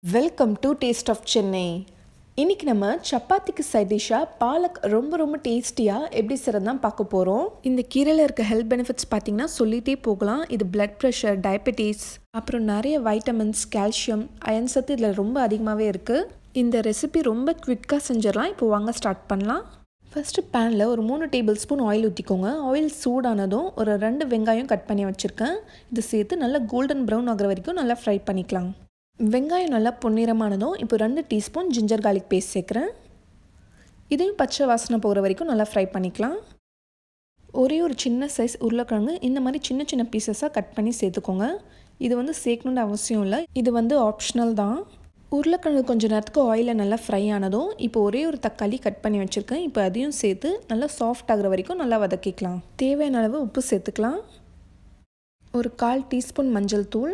Welcome to taste of Chennai. இன்றைக்கி நம்ம சப்பாத்திக்கு சைட் டிஷ்ஷாக பாலக் ரொம்ப டேஸ்டியாக எப்படி செய்கிறதான் பார்க்க போகிறோம். இந்த கீரையில் இருக்க ஹெல்த் பெனிஃபிட்ஸ் பார்த்திங்கன்னா சொல்லிகிட்டே போகலாம். இது பிளட் ப்ரெஷர், டயபெட்டிஸ், அப்புறம் நிறைய வைட்டமின்ஸ், கால்சியம், அயன் சத்து இதில் ரொம்ப அதிகமாகவே இருக்குது. இந்த ரெசிபி ரொம்ப குவிக்காக செஞ்சிடலாம். இப்போ வாங்க ஸ்டார்ட் பண்ணலாம். ஃபஸ்ட்டு பேனில் ஒரு 3 டேபிள் ஸ்பூன் ஆயில் ஊற்றிக்கோங்க. ஆயில் சூடானதும் ஒரு 2 வெங்காயம் கட் பண்ணி வச்சுருக்கேன். இது சேர்த்து நல்லா கோல்டன் ப்ரௌன் ஆகிற வரைக்கும் நல்லா ஃப்ரை பண்ணிக்கலாம். வெங்காயம் நல்லா பொன்னிறமானதும் இப்போ 2 டீஸ்பூன் ஜிஞ்சர் கார்லிக் பேஸ்ட் சேர்க்குறேன். இதையும் பச்சை வாசனை போகிற வரைக்கும் நல்லா ஃப்ரை பண்ணிக்கலாம். ஒரே ஒரு சின்ன சைஸ் உருளைக்கிழங்கு இந்த மாதிரி சின்ன பீசஸாக கட் பண்ணி சேர்த்துக்கோங்க. இது சேர்க்கணுன்னு அவசியம் இல்லை, இது ஆப்ஷனல் தான். உருளைக்கிழங்கு கொஞ்சம் நேரத்துக்கு ஆயிலில் நல்லா ஃப்ரை ஆனதும் இப்போ ஒரே ஒரு தக்காளி கட் பண்ணி வச்சுருக்கேன். இப்போ அதையும் சேர்த்து நல்லா சாஃப்ட் ஆகிற வரைக்கும் நல்லா வதக்கிக்கலாம். தேவையான அளவு உப்பு சேர்த்துக்கலாம். ஒரு 1/4 டீஸ்பூன் மஞ்சள் தூள்,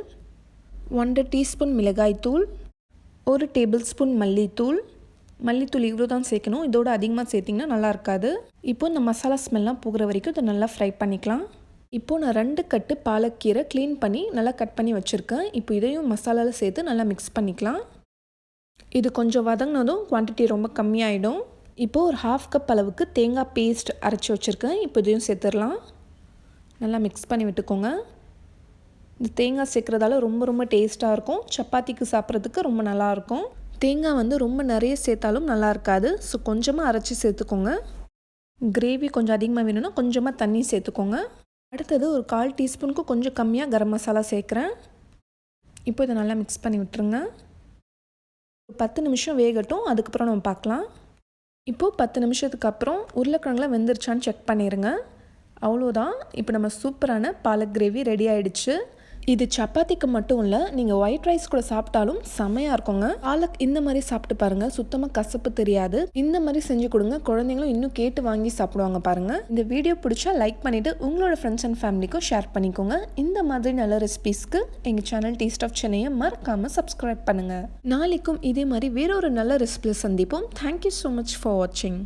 1/2 டீஸ்பூன் மிளகாய் தூள், 1 டேபிள் ஸ்பூன் மல்லித்தூள் இவ்வளோ தான் சேர்க்கணும். இதோட அதிகமாக சேர்த்திங்கன்னா நல்லா இருக்காது. இப்போது இந்த மசாலா ஸ்மெல்லாம் போகிற வரைக்கும் இதை நல்லா ஃப்ரை பண்ணிக்கலாம். இப்போது நான் 2 கட்டு பாலக்கீரை க்ளீன் பண்ணி நல்லா கட் பண்ணி வச்சுருக்கேன். இப்போ இதையும் மசாலாவில் சேர்த்து நல்லா மிக்ஸ் பண்ணிக்கலாம். இது கொஞ்சம் வதங்கினதும் குவான்டிட்டி ரொம்ப கம்மியாயிடும். இப்போது ஒரு 1/2 கப் அளவுக்கு தேங்காய் பேஸ்ட் அரைச்சி வச்சுருக்கேன். இப்போ இதையும் சேர்த்துடலாம். நல்லா மிக்ஸ் பண்ணி விட்டுக்கோங்க. இந்த தேங்காய் சேர்க்குறதால ரொம்ப டேஸ்ட்டாக இருக்கும். சப்பாத்திக்கு சாப்பிட்றதுக்கு ரொம்ப நல்லாயிருக்கும். தேங்காய் ரொம்ப நிறைய சேர்த்தாலும் நல்லா இருக்காது. ஸோ கொஞ்சமாக அரைச்சி சேர்த்துக்கோங்க. கிரேவி கொஞ்சம் அதிகமாக வேணும்னா கொஞ்சமாக தண்ணி சேர்த்துக்கோங்க. அடுத்தது ஒரு 1/4 டீஸ்பூனுக்கு கொஞ்சம் கம்மியாக கரம் மசாலா சேர்க்குறேன். இப்போ இதை நல்லா மிக்ஸ் பண்ணி விட்டுருங்க. ஒரு 10 நிமிஷம் வேகட்டும், அதுக்கப்புறம் நம்ம பார்க்கலாம். இப்போது 10 நிமிஷத்துக்கு அப்புறம் உருளைக்கிழங்குலாம் வெந்துருச்சான்னு செக் பண்ணிடுங்க. அவ்வளோதான். இப்போ நம்ம சூப்பரான பாலக் கிரேவி ரெடி ஆகிடுச்சு. இது சப்பாத்திக்கு மட்டும் இல்லை, நீங்கள் ஒயிட் ரைஸ் கூட சாப்பிட்டாலும் செமையாக இருக்குங்க. பாலக் இந்த மாதிரி சாப்பிட்டு பாருங்கள், சுத்தமாக கசப்பு தெரியாது. இந்த மாதிரி செஞ்சு கொடுங்க, குழந்தைங்களும் இன்னும் கேட்டு வாங்கி சாப்பிடுவாங்க பாருங்கள். இந்த வீடியோ பிடிச்சா லைக் பண்ணிவிட்டு உங்களோட ஃப்ரெண்ட்ஸ் அண்ட் ஃபேமிலிக்கும் ஷேர் பண்ணிக்கோங்க. இந்த மாதிரி நல்ல ரெசிபீஸ்க்கு எங்கள் சேனல் டேஸ்ட் ஆஃப் சென்னையை மறக்காமல் சப்ஸ்கிரைப் பண்ணுங்கள். நாளைக்கும் இதே மாதிரி வேறொரு நல்ல ரெசிபியில் சந்திப்போம். தேங்க்யூ ஸோ மச் ஃபார் வாட்சிங்.